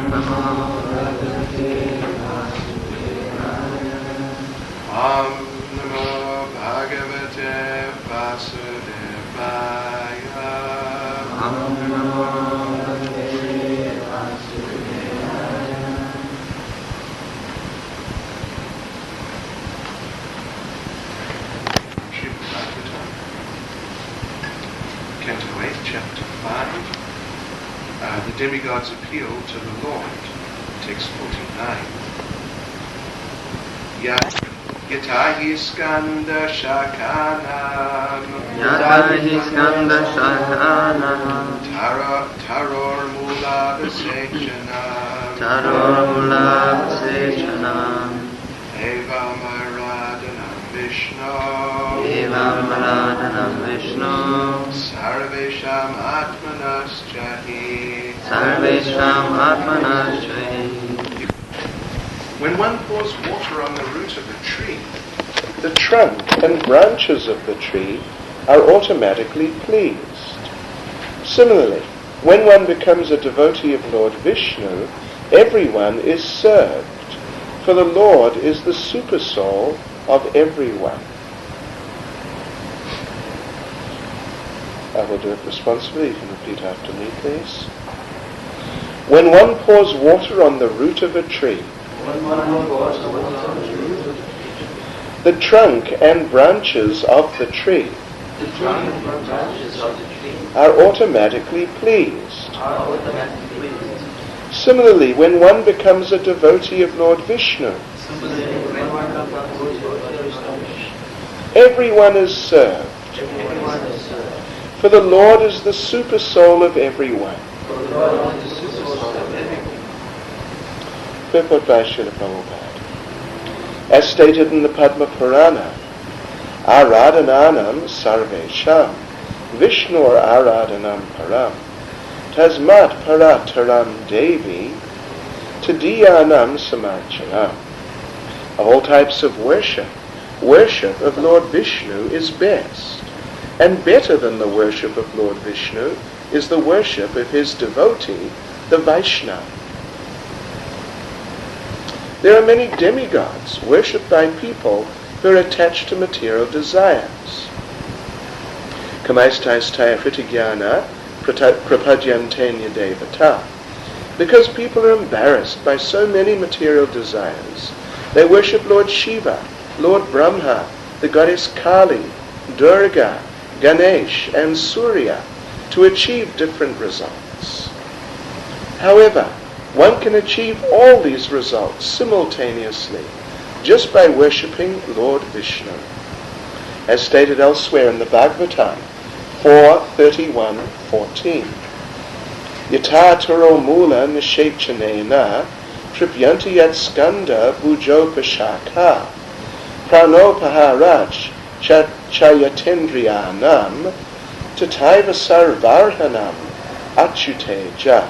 Om Namo Bhagavate Vasudevaya. Om Namo Bhagavate Vasudevaya. Canto 8, Chapter 5, the demigod's appeal to the Lord, text 49. Yatahi skanda shakanam Yatahi skanda shakanam taror mula vasechanam Taror mula vasechanam evam aradanam Vishnu Evam Radhanam Vishnu Sarvesham Atmanaschahi. Sarvesham Atmanaschahi. When one pours water on the root of a tree, the trunk and branches of the tree are automatically pleased. Similarly, when one becomes a devotee of Lord Vishnu, everyone is served, for the Lord is the supersoul of everyone. I will do it responsibly. You can repeat after me, please. When one pours water on the root of a tree, the trunk and branches of the tree are automatically pleased. Similarly, when one becomes a devotee of Lord Vishnu, everyone is served, for the Lord is the supersoul of everyone. Purport by Srila Prabhupada. As stated in the Padma Purana, Aradhananam Sarvesham Vishnur Aradhanam Param Tasmat Parataram Devi Tadiyanam Samachanam. Of all types of worship, worship of Lord Vishnu is best, and better than the worship of Lord Vishnu is the worship of his devotee, the Vaishnava. There are many demigods worshipped by people who are attached to material desires. Kamaistai Hritigyana Prapadyantenya Devata. Because people are embarrassed by so many material desires, they worship Lord Shiva, Lord Brahma, the goddess Kali, Durga, Ganesh, and Surya to achieve different results. However, one can achieve all these results simultaneously just by worshipping Lord Vishnu. As stated elsewhere in the Bhagavatam 4:31-14. Yata taro mula nishechanena tripyanti yat skanda bujopashaka pranopaharach chayatendriyanam tataiva sarvarhanam achyuteja.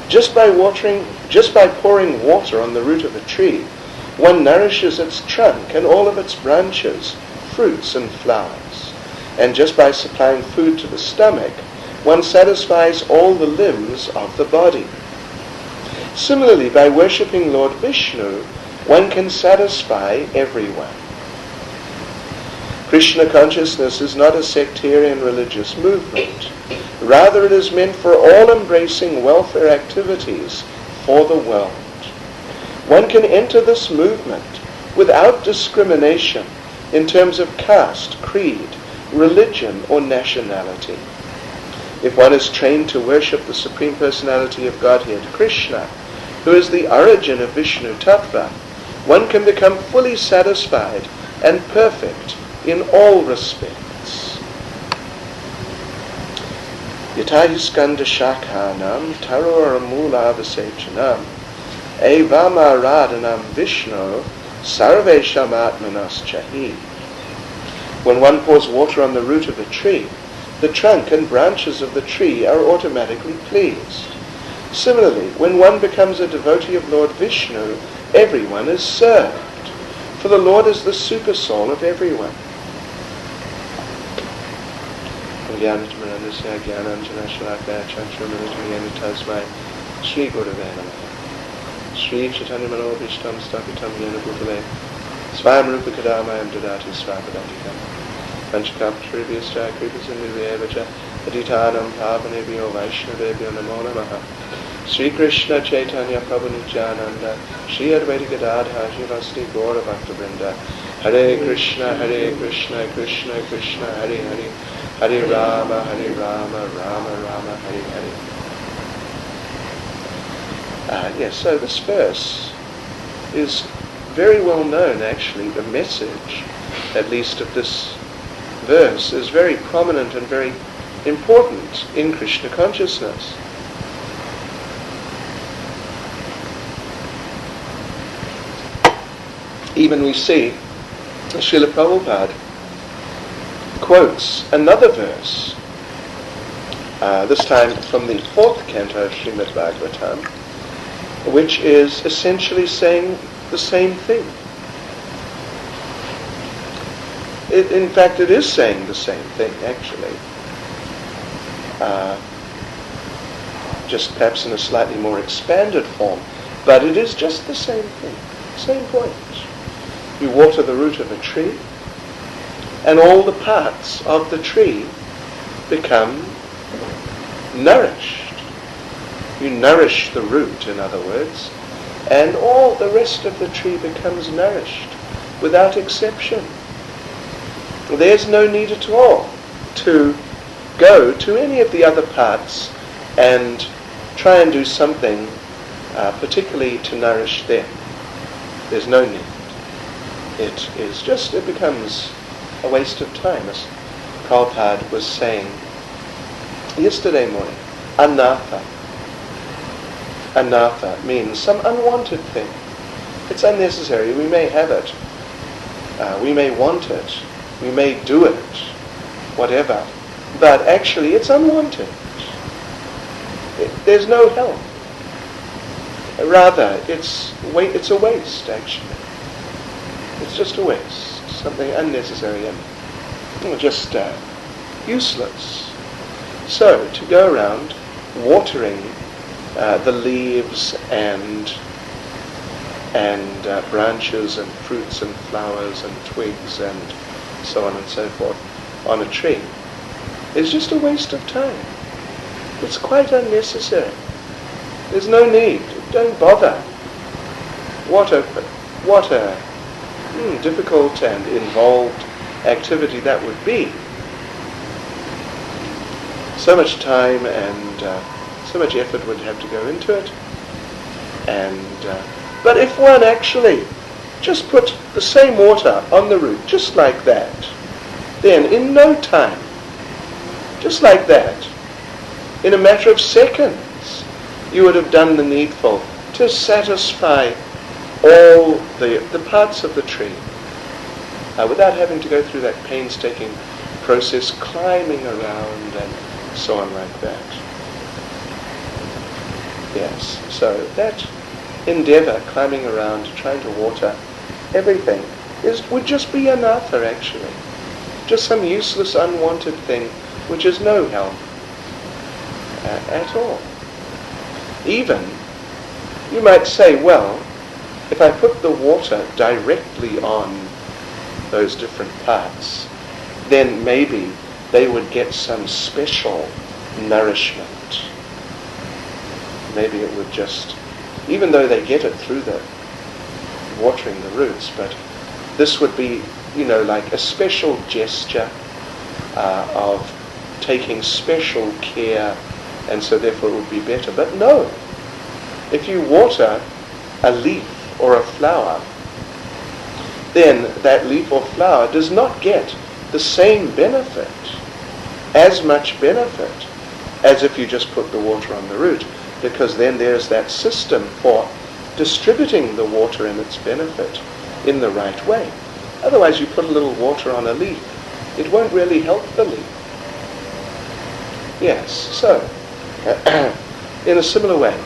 Just by pouring water on the root of a tree, one nourishes its trunk and all of its branches, fruits and flowers. And just by supplying food to the stomach, one satisfies all the limbs of the body. Similarly, by worshipping Lord Vishnu, one can satisfy everyone. Krishna consciousness is not a sectarian religious movement. Rather, it is meant for all-embracing welfare activities for the world. One can enter this movement without discrimination in terms of caste, creed, religion, or nationality. If one is trained to worship the Supreme Personality of Godhead, Krishna, who is the origin of Vishnu Tattva, one can become fully satisfied and perfect in all respects. Yatahi skanda shakhanam taror mula vasechanam evam aradhanam Vishnu sarvesham atmanaschahi. When one pours water on the root of a tree, the trunk and branches of the tree are automatically pleased. Similarly, when one becomes a devotee of Lord Vishnu, everyone is served, for the Lord is the supersoul of everyone. Shri Gurudev Namaha. Shri Chaitanya Manobhishtam Stapitam Yena Bhutale Swayam Rupa Kadamayam Dadati Svapadadikam Panchakaptribhyascha Kripasindivyavacha Aditanam Pavanebhyo Vaishnavebhyo Namo Namaha. Sri Krishna Chaitanya Prabhu Nityananda Shri Advaita Gadadha Shivasti Gaura Bhaktivinoda Hare Krishna Krishna Krishna Hare Hare Hare Rama Rama Rama Hare Hare. Yes, so this verse is very well known actually. The message, at least of this verse, is very prominent and very important in Krishna consciousness. Even we see Srila Prabhupada quotes another verse, this time from the 4th canto of Srimad Bhagavatam, which is essentially saying the same thing. In fact, it is saying the same thing, actually. Just perhaps in a slightly more expanded form. But it is just the same thing, same point. You water the root of a tree, and all the parts of the tree become nourished. You nourish the root, in other words, and all the rest of the tree becomes nourished, without exception. There's no need at all to go to any of the other parts and try and do something particularly to nourish them. There's no need. It becomes a waste of time, as Prabhupada was saying yesterday morning. Anatha. Anatha means some unwanted thing. It's unnecessary. We may have it. We may want it. We may do it. Whatever. But actually it's unwanted. There's no help. Rather, it's a waste, actually. It's just a waste. Something unnecessary and just useless. So, to go around watering the leaves and branches and fruits and flowers and twigs and so on and so forth on a tree is just a waste of time. It's quite unnecessary. There's no need. Don't bother. What a difficult and involved activity that would be. So much time and so much effort would have to go into it. But if one actually just put the same water on the root, just like that, then in no time, just like that, in a matter of seconds, you would have done the needful to satisfy all the parts of the tree without having to go through that painstaking process, climbing around and so on like that. Yes, so that endeavor, climbing around, trying to water everything, would just be anatha, actually. Just some useless, unwanted thing which is no help at all. Even, you might say, well, if I put the water directly on those different parts, then maybe they would get some special nourishment. Maybe it would just, even though they get it through the watering the roots, but this would be, like a special gesture of taking special care, and so therefore it would be better. But no, if you water a leaf or a flower, then that leaf or flower does not get the same benefit, as much benefit, as if you just put the water on the root, because then there's that system for distributing the water and its benefit in the right way. Otherwise you put a little water on a leaf, it won't really help the leaf. Yes, so in a similar way,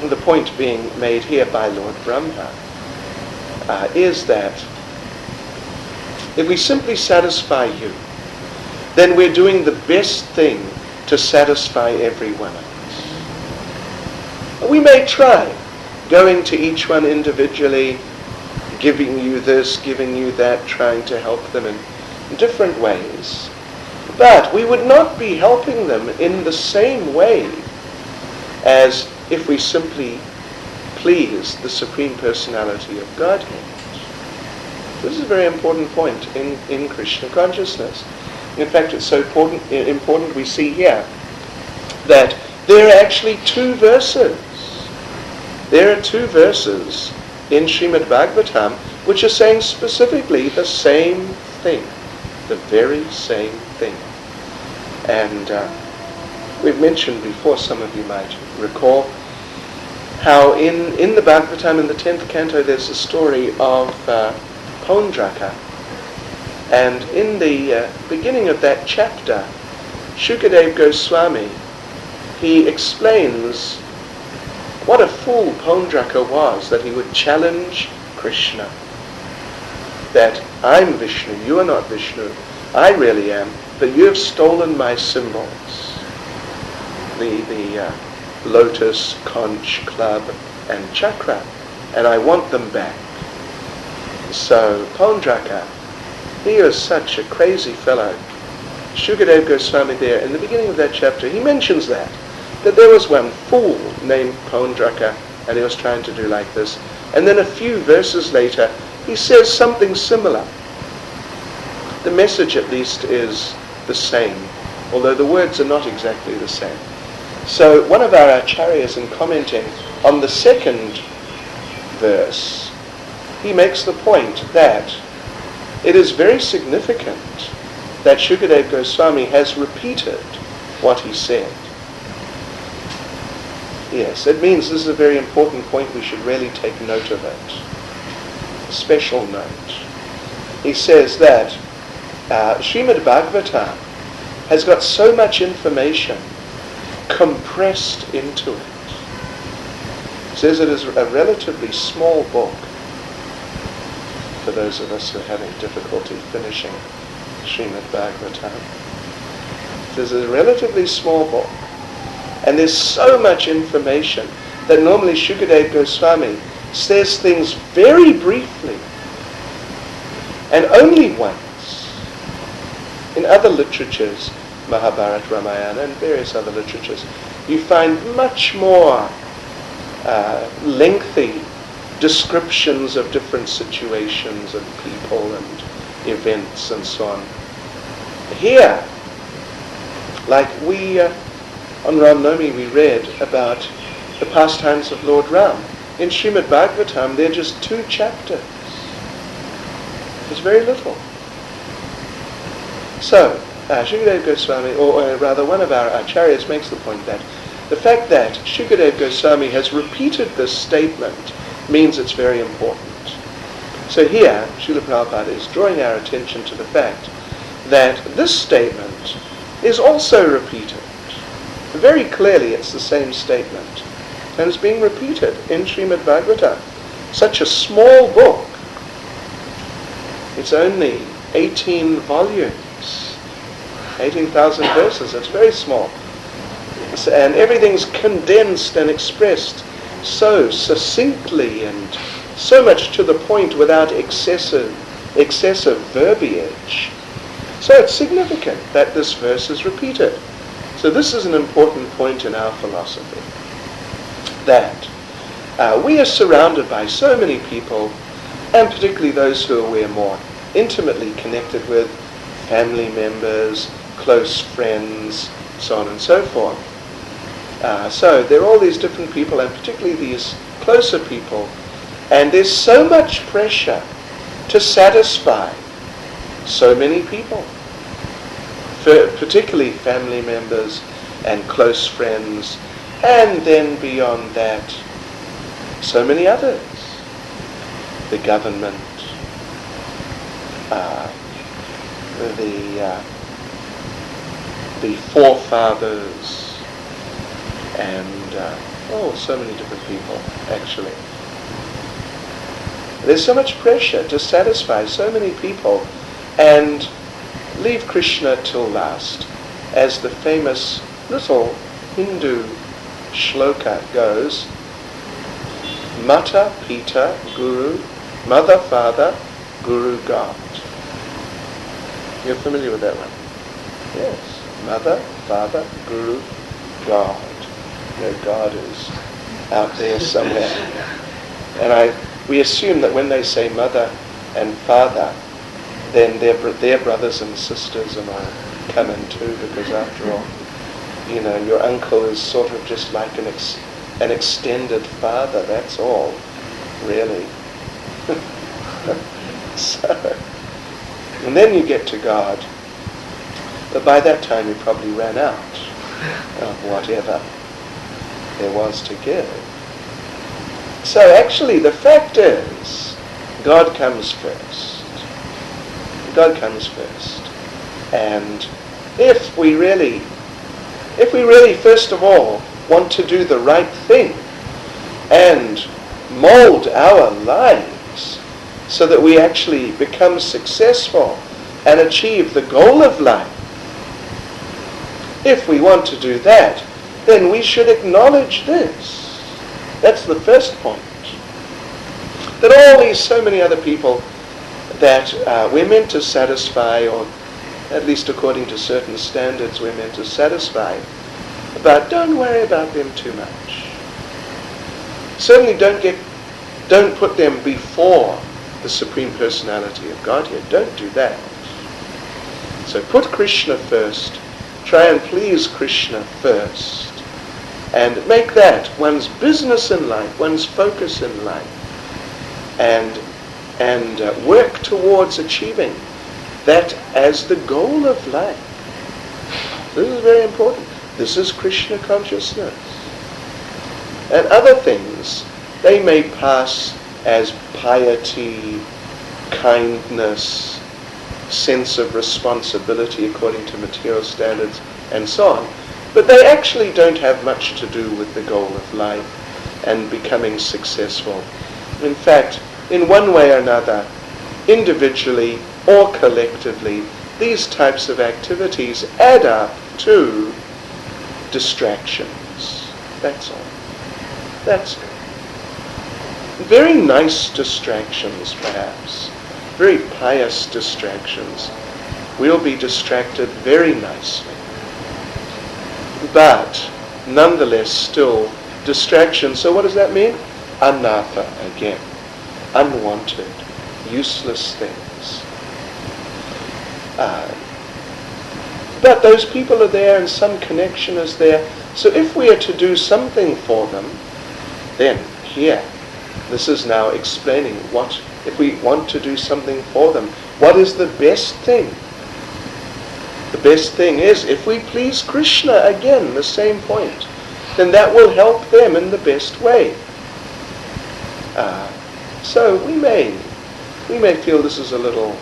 the point being made here by Lord Brahma is that if we simply satisfy you, then we're doing the best thing to satisfy everyone else. We may try going to each one individually, giving you this, giving you that, trying to help them in different ways. But we would not be helping them in the same way as if we simply please the Supreme Personality of Godhead. This is a very important point in Krishna consciousness. In fact, it's so important we see here that there are actually two verses. There are two verses in Srimad Bhagavatam which are saying specifically the same thing, the very same thing. And we've mentioned before, some of you might recall, how in the Bhagavatam, in the 10th canto, there's a story of Paundraka. And in the beginning of that chapter, Shukadev Goswami, he explains what a fool Paundraka was, that he would challenge Krishna. That I'm Vishnu, you are not Vishnu, I really am, but you have stolen my symbols. The lotus, conch, club, and chakra, and I want them back. So Paundraka, he was such a crazy fellow. Shukadev Goswami there, in the beginning of that chapter, he mentions that there was one fool named Paundraka, and he was trying to do like this. And then a few verses later, he says something similar. The message, at least, is the same, although the words are not exactly the same. So one of our acharyas, in commenting on the second verse, he makes the point that it is very significant that Shukadev Goswami has repeated what he said. Yes, it means this is a very important point. We should really take note of it. Special note. He says that Srimad Bhagavatam has got so much information compressed into it. He says it is a relatively small book for those of us who are having difficulty finishing Srimad Bhagavatam. It is a relatively small book. And there's so much information that normally Shukadev Goswami says things very briefly and only once. In other literatures, Mahabharata, Ramayana, and various other literatures, you find much more lengthy descriptions of different situations and people and events and so on. Here, like on Ram Navami we read about the pastimes of Lord Ram. In Srimad Bhagavatam there are just 2 chapters. There's very little. So, Shukadev Goswami, or rather one of our acharyas, makes the point that the fact that Shukadev Goswami has repeated this statement means it's very important. So here, Srila Prabhupada is drawing our attention to the fact that this statement is also repeated. Very clearly it's the same statement, and it's being repeated in Srimad Bhagavatam. Such a small book. It's only 18 volumes, 18,000 verses. It's very small. And everything's condensed and expressed so succinctly and so much to the point without excessive verbiage. So it's significant that this verse is repeated. So this is an important point in our philosophy, that we are surrounded by so many people, and particularly those who we're more intimately connected with, family members, close friends, so on and so forth. So there are all these different people, and particularly these closer people, and there's so much pressure to satisfy so many people, particularly family members and close friends, and then beyond that, so many others. The government, the forefathers, and so many different people, actually. There's so much pressure to satisfy so many people and leave Krishna till last, as the famous little Hindu shloka goes, Mata, Pita, Guru, Mother, Father, Guru, God. You're familiar with that one? Yes. Mother, Father, Guru, God. You know, God is out there somewhere. And we assume that when they say mother and father, then their brothers and sisters and all come in too, because after all, you know, your uncle is sort of just like an extended father, that's all, really. And then you get to God. But by that time you probably ran out of whatever there was to give. So actually the fact is, God comes first. God comes first. And if we really first of all want to do the right thing and mold our lives so that we actually become successful and achieve the goal of life, if we want to do that, then we should acknowledge this. That's the first point. That all these so many other people that we're meant to satisfy, or at least according to certain standards we're meant to satisfy, but don't worry about them too much. Certainly don't put them before the Supreme Personality of Godhead. Don't do that. So put Krishna first. Try and please Krishna first. And make that one's business in life, one's focus in life. And work towards achieving that as the goal of life. This is very important. This is Krishna consciousness. And other things, they may pass as piety, kindness, sense of responsibility according to material standards, and so on. But they actually don't have much to do with the goal of life and becoming successful. In fact, in one way or another, individually or collectively, these types of activities add up to distractions. That's all. That's all. Very nice distractions, perhaps. Very pious distractions. We'll be distracted very nicely. But nonetheless, still distractions. So what does that mean? Anartha again. Unwanted, useless things. But those people are there and some connection is there. So if we are to do something for them, then here, this is now explaining what, if we want to do something for them, what is the best thing? The best thing is, if we please Krishna, again, the same point, then that will help them in the best way. So we may feel this is a little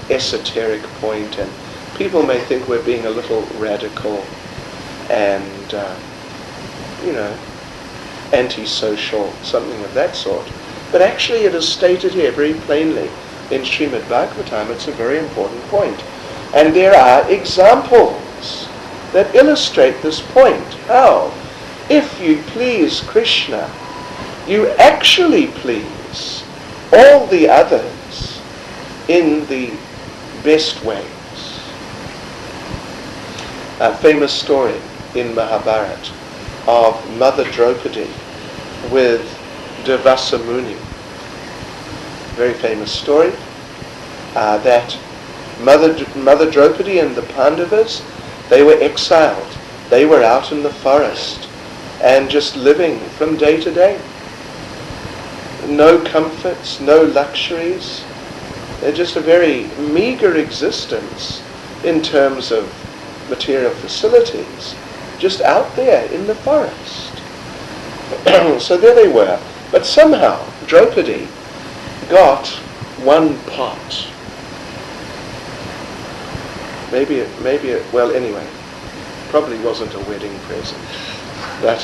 esoteric point, and people may think we're being a little radical and, antisocial, something of that sort. But actually it is stated here very plainly in Srimad Bhagavatam. It's a very important point. And there are examples that illustrate this point. How? If you please Krishna, you actually please all the others in the best ways. A famous story in Mahabharata of Mother Draupadi with Durvasa Muni. Very famous story that Mother Draupadi and the Pandavas, they were exiled. They were out in the forest and just living from day to day. No comforts, no luxuries. They're just a very meager existence in terms of material facilities, just out there in the forest. So there they were. But somehow Draupadi got one pot. Well, anyway, probably wasn't a wedding present. But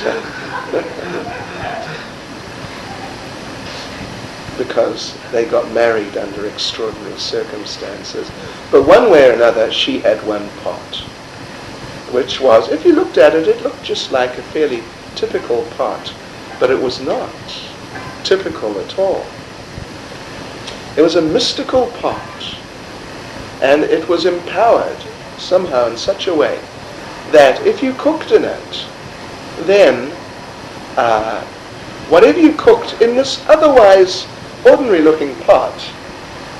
because they got married under extraordinary circumstances. But one way or another, she had one pot, which was, if you looked at it, it looked just like a fairly typical pot, but it was not typical at all. It was a mystical pot, and it was empowered somehow in such a way that if you cooked in it, then whatever you cooked in this otherwise ordinary looking pot,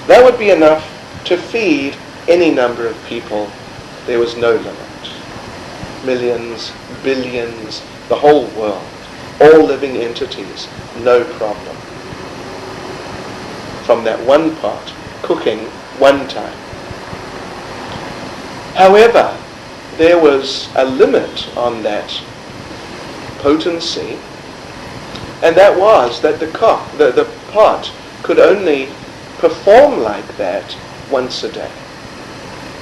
that would be enough to feed any number of people. There was no limit. Millions, billions, the whole world, all living entities, no problem. From that one pot, cooking one time. However, there was a limit on that potency, and that was that the pot could only perform like that once a day.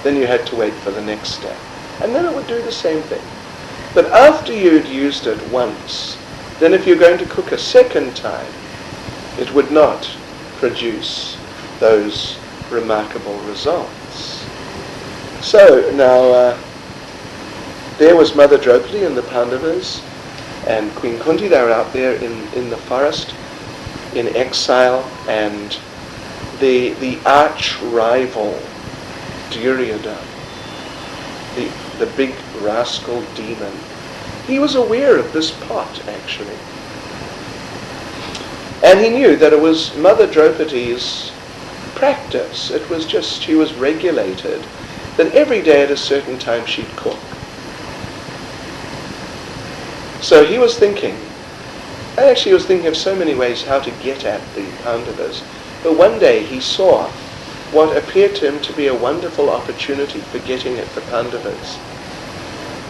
Then you had to wait for the next day. And then it would do the same thing. But after you'd used it once, then if you're going to cook a second time, it would not produce those remarkable results. So now, there was Mother Draupadi and the Pandavas and Queen Kunti. They were out there in the forest, in exile, and the arch rival Duryodhana, the big rascal demon, he was aware of this pot actually. And he knew that it was Mother Draupadi's practice. It was just, she was regulated, that every day at a certain time she'd cook. So he was thinking, actually he was thinking of so many ways how to get at the Pandavas. But one day he saw what appeared to him to be a wonderful opportunity for getting at the Pandavas.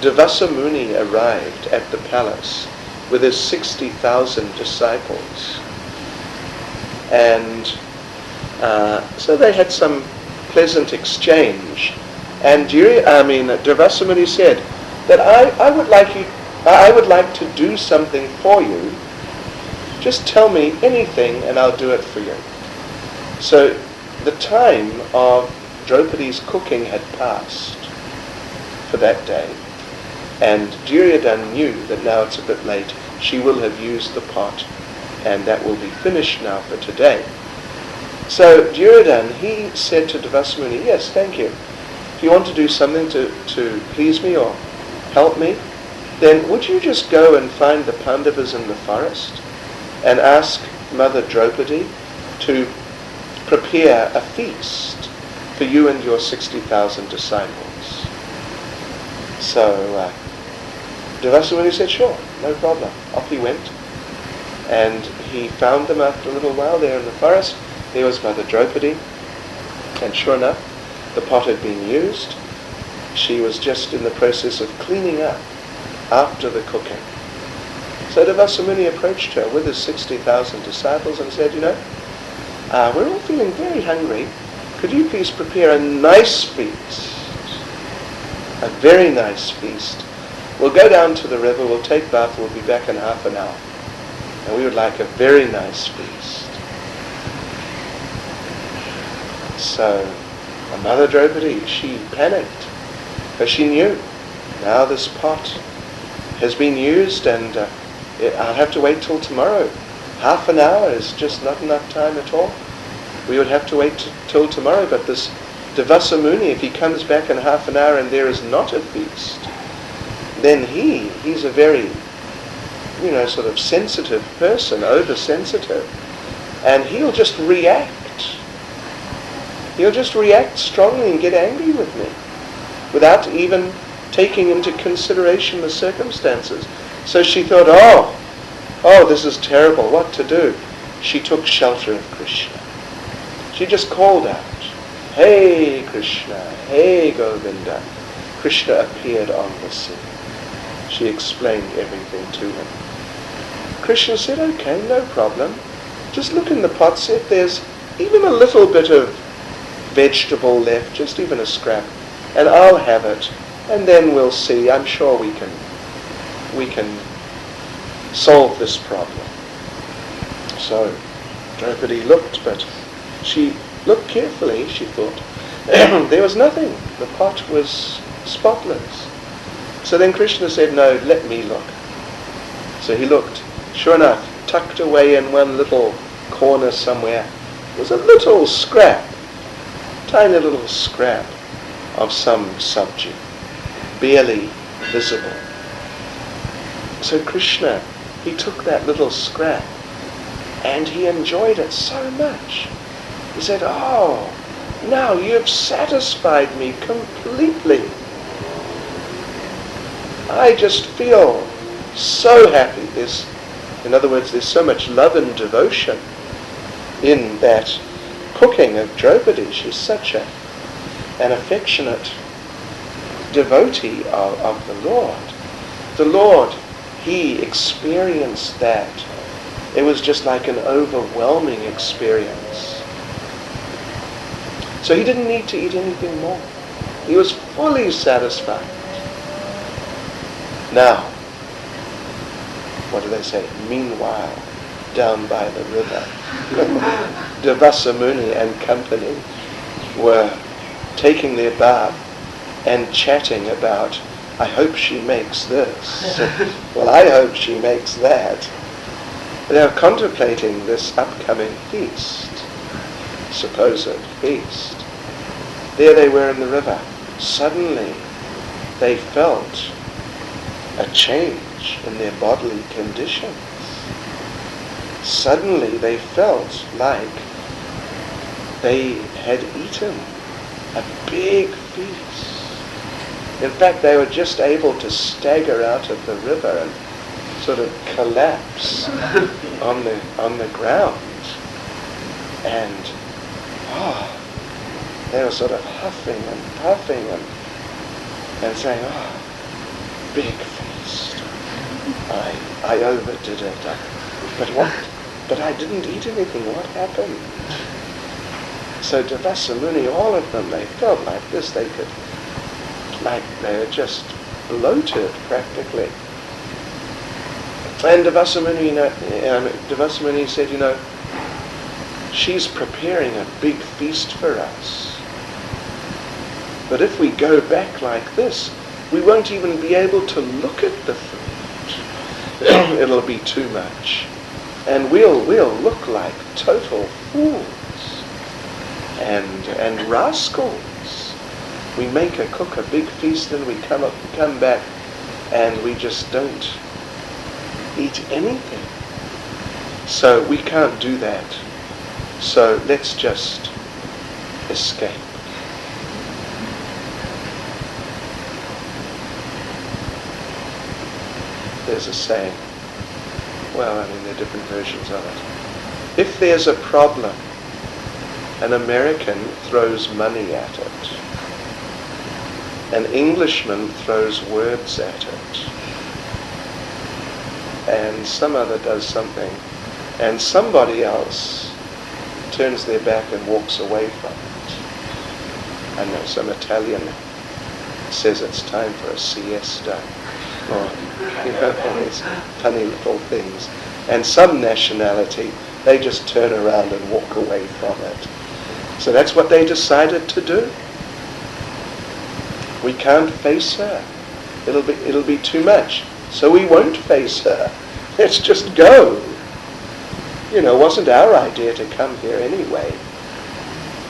Durvasa Muni arrived at the palace with his 60,000 disciples. And so they had some pleasant exchange. And Durvasa Muni said that I would like to do something for you. Just tell me anything and I'll do it for you. So the time of Draupadi's cooking had passed for that day, and Duryodhana knew that now it's a bit late. She will have used the pot, and that will be finished now for today. So Duryodhana, he said to Durvasa Muni, yes, thank you. If you want to do something to please me or help me, then would you just go and find the Pandavas in the forest and ask Mother Draupadi to prepare a feast for you and your 60,000 disciples. So Durvasa Muni said, sure, no problem. Off he went, and he found them after a little while there in the forest. There was Mother Draupadi, and sure enough, the pot had been used. She was just in the process of cleaning up after the cooking. So Durvasa Muni approached her with his 60,000 disciples and said, we're all feeling very hungry. Could you please prepare a nice feast? A very nice feast. We'll go down to the river, we'll take bath, we'll be back in half an hour. And we would like a very nice feast. So, Mother Draupadi, she panicked, because she knew, now this pot has been used and I'll have to wait till tomorrow. Half an hour is just not enough time at all. We would have to wait till tomorrow, but this Durvasa Muni, if he comes back in half an hour and there is not a feast, then he's a very, sort of sensitive person, oversensitive, and he'll just react. He'll just react strongly and get angry with me without even taking into consideration the circumstances. So she thought, oh, this is terrible, what to do? She took shelter of Krishna. She just called out, hey Krishna, hey Govinda. Krishna appeared on the scene. She explained everything to him. Krishna said, okay, no problem. Just look in the pot, see if there's even a little bit of vegetable left, just even a scrap, and I'll have it, and then we'll see. I'm sure we can solve this problem. So Draupadi looked, but she looked carefully, she thought. There was nothing. The pot was spotless. So then Krishna said, no, let me look. So he looked. Sure enough, tucked away in one little corner somewhere was a little scrap, tiny little scrap of some subject, barely visible. So Krishna, he took that little scrap and he enjoyed it so much. He said, "Oh, now you've satisfied me completely. I just feel so happy." In other words, there's so much love and devotion in that cooking of Draupadi. She's such an affectionate devotee of the Lord. The Lord, he experienced that. It was just like an overwhelming experience. So he didn't need to eat anything more. He was fully satisfied. Now, what do they say? Meanwhile, down by the river, Devasa Muni and company were taking their bath and chatting about, "I hope she makes this." "Well, I hope she makes that." They were contemplating this upcoming feast, supposed feast. There they were in the river. Suddenly, they felt a change in their bodily conditions. Suddenly, they felt like they had eaten a big feast. In fact, they were just able to stagger out of the river and sort of collapse on the ground. And they were sort of huffing and puffing and saying, "Oh, big feast. I overdid it. But what? But I didn't eat anything. What happened?" So Devasa Muni, all of them, they felt like this. They were just bloated practically. And Devasa Muni said, "She's preparing a big feast for us. But if we go back like this, we won't even be able to look at the food. It'll be too much. And we'll look like total fools and rascals. We cook a big feast and we come back and we just don't eat anything. So we can't do that. So let's just escape." There's a saying, there are different versions of it. If there's a problem, an American throws money at it. An Englishman throws words at it. And some other does something. And somebody else turns their back and walks away from it. I know some Italian says it's time for a siesta. Or, all these funny little things. And some nationality, they just turn around and walk away from it. So that's what they decided to do. We can't face her. It'll be too much. So we won't face her. Let's just go. It wasn't our idea to come here anyway.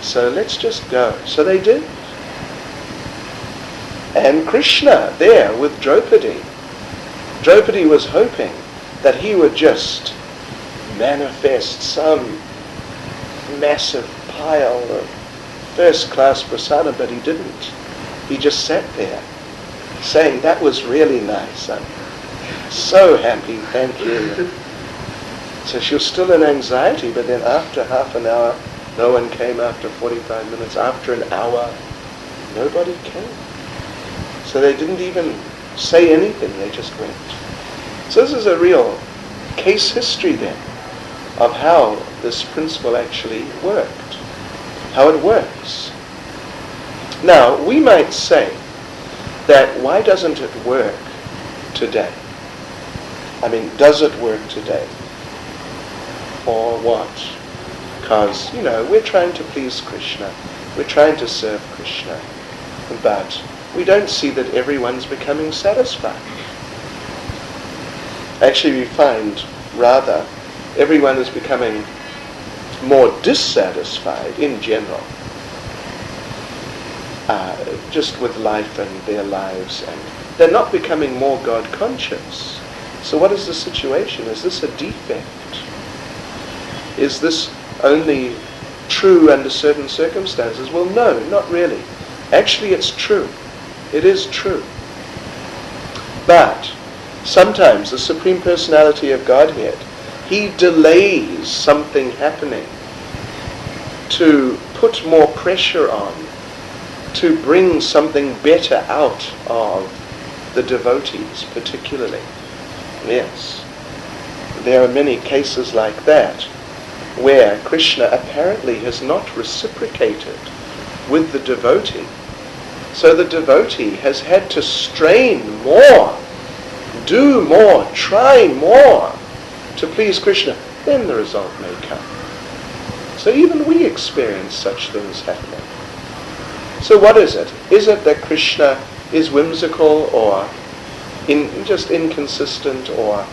So let's just go. So they did. And Krishna there with Draupadi. Draupadi was hoping that he would just manifest some massive pile of first-class prasada, but he didn't. He just sat there saying, "That was really nice. I'm so happy, thank you." So she was still in anxiety, but then after half an hour, no one came. After 45 minutes, after an hour, nobody came. So they didn't even say anything, they just went. So this is a real case history then of how this principle actually worked, how it works. Now, we might say that why doesn't it work today? Does it work today? For what? Because, we're trying to please Krishna. We're trying to serve Krishna. But we don't see that everyone's becoming satisfied. Actually, we find, rather, everyone is becoming more dissatisfied in general, just with life and their lives, and they're not becoming more God conscious. So what is the situation? Is this a defect? Is this only true under certain circumstances? Well, no, not really. Actually, it's true. It is true. But sometimes the Supreme Personality of Godhead, He delays something happening to put more pressure on, to bring something better out of the devotees particularly. Yes. There are many cases like that, where Krishna apparently has not reciprocated with the devotee. So the devotee has had to strain more, do more, try more to please Krishna. Then the result may come. So even we experience such things happening. So what is it? Is it that Krishna is whimsical or just inconsistent, or,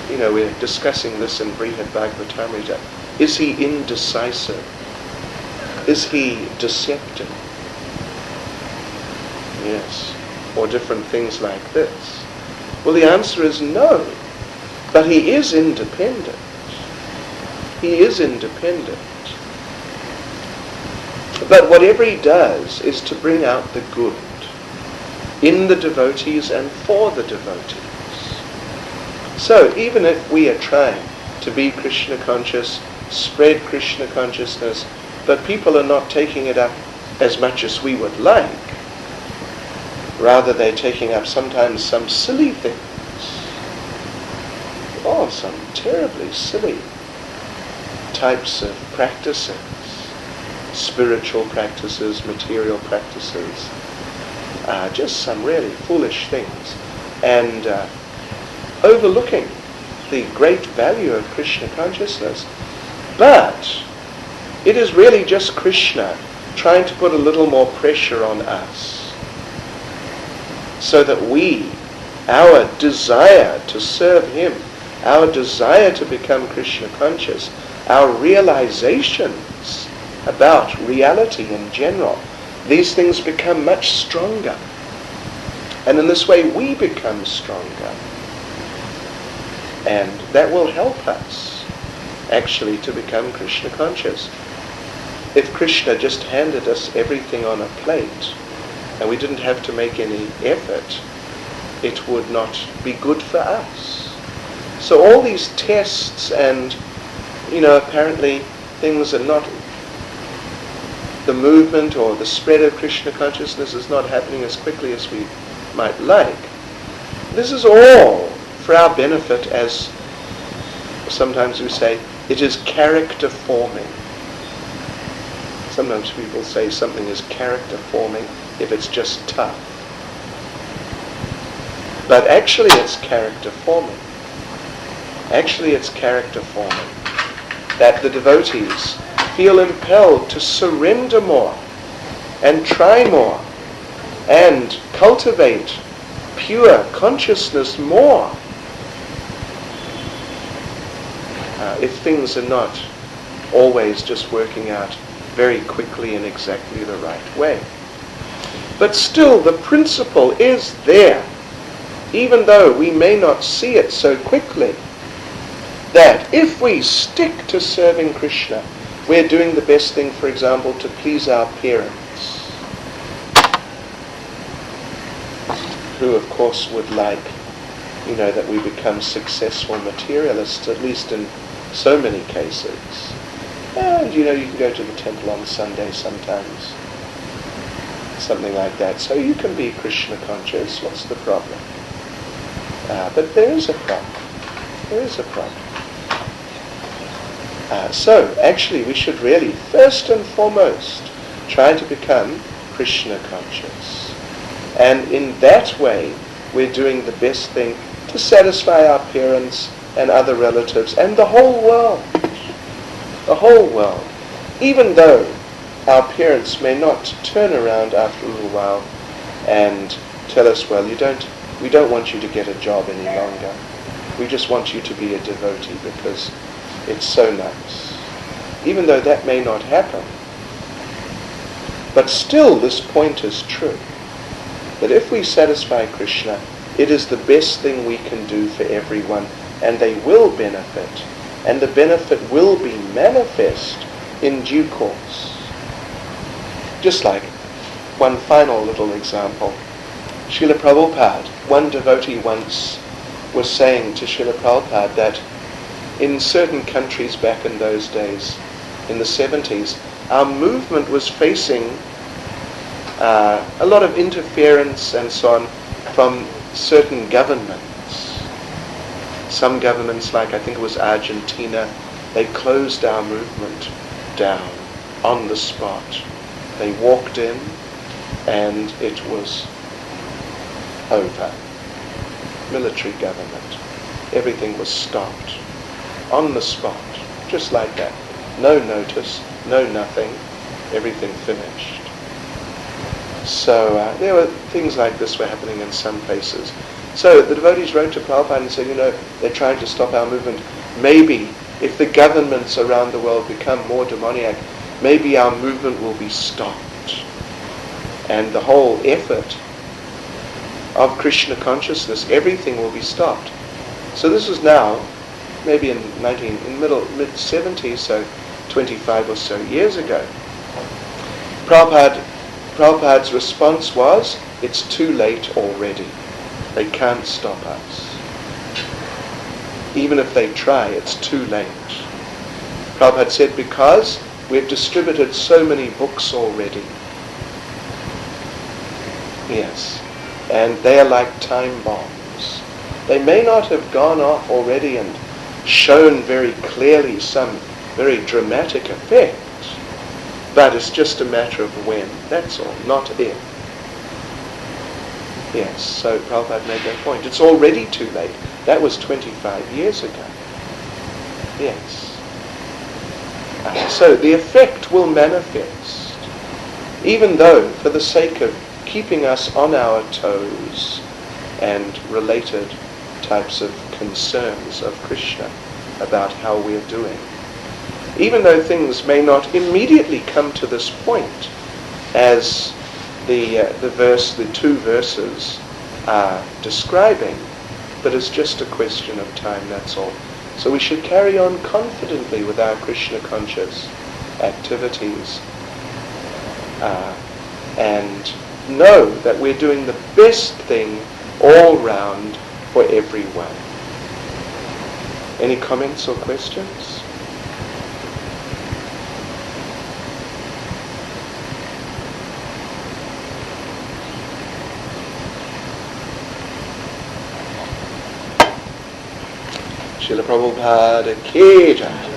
we're discussing this in Brihad Bhagavatamrita. Is He indecisive? Is He deceptive? Yes. Or different things like this. Well, the answer is no. But He is independent. He is independent. But whatever He does is to bring out the good in the devotees and for the devotees. So even if we are trying to be Krishna conscious, spread Krishna consciousness, but people are not taking it up as much as we would like, rather they're taking up sometimes some silly things, some terribly silly types of practices, spiritual practices, material practices, just some really foolish things, and overlooking the great value of Krishna consciousness. But it is really just Krishna trying to put a little more pressure on us, so that our desire to serve Him, our desire to become Krishna conscious, our realizations about reality in general, these things become much stronger. And in this way we become stronger. And that will help us actually to become Krishna conscious. If Krishna just handed us everything on a plate and we didn't have to make any effort, it would not be good for us. So all these tests and, apparently things are not, the movement or the spread of Krishna consciousness is not happening as quickly as we might like. This is all for our benefit, as sometimes we say, it is character forming. Sometimes people say something is character forming if it's just tough. But actually it's character forming. Actually it's character forming. That the devotees feel impelled to surrender more and try more and cultivate pure consciousness more. If things are not always just working out very quickly in exactly the right way. But still the principle is there, even though we may not see it so quickly, that if we stick to serving Krishna, we're doing the best thing, for example, to please our parents, who of course would like, that we become successful materialists, at least in so many cases. And you can go to the temple on Sunday sometimes, something like that. So you can be Krishna conscious. What's the problem? But there is a problem. There is a problem. So actually we should really, first and foremost, try to become Krishna conscious. And in that way, we're doing the best thing to satisfy our parents and other relatives and the whole world. The whole world. Even though our parents may not turn around after a little while and tell us, well, we don't want you to get a job any longer. We just want you to be a devotee because it's so nice. Even though that may not happen. But still this point is true. That if we satisfy Krishna, it is the best thing we can do for everyone, and they will benefit. And the benefit will be manifest in due course. Just like one final little example. Srila Prabhupada, one devotee once was saying to Srila Prabhupada that in certain countries back in those days, in the 70s, our movement was facing a lot of interference and so on from certain governments. Some governments, like I think it was Argentina, they closed our movement down on the spot. They walked in and it was over. Military government. Everything was stopped. On the spot. Just like that. No notice, no nothing. Everything finished. So there were things like this were happening in some places. So the devotees wrote to Prabhupada and said, they're trying to stop our movement. Maybe if the governments around the world become more demoniac, maybe our movement will be stopped. And the whole effort of Krishna consciousness, everything will be stopped. So this is now, maybe in mid-70s, so 25 or so years ago. Prabhupada's response was, it's too late already. They can't stop us. Even if they try, it's too late. Prabhupada said, because we've distributed so many books already. Yes. And they are like time bombs. They may not have gone off already and shown very clearly some very dramatic effect, but it's just a matter of when, that's all, not if. Yes, so Prabhupada made that point. It's already too late. That was 25 years ago. Yes. So the effect will manifest, even though for the sake of keeping us on our toes and related types of concerns of Krishna about how we're doing. Even though things may not immediately come to this point, as the two verses are describing, but it's just a question of time, that's all. So we should carry on confidently with our Krishna conscious activities and know that we're doing the best thing all round for everyone. Any comments or questions? Srila Prabhupada ki jai.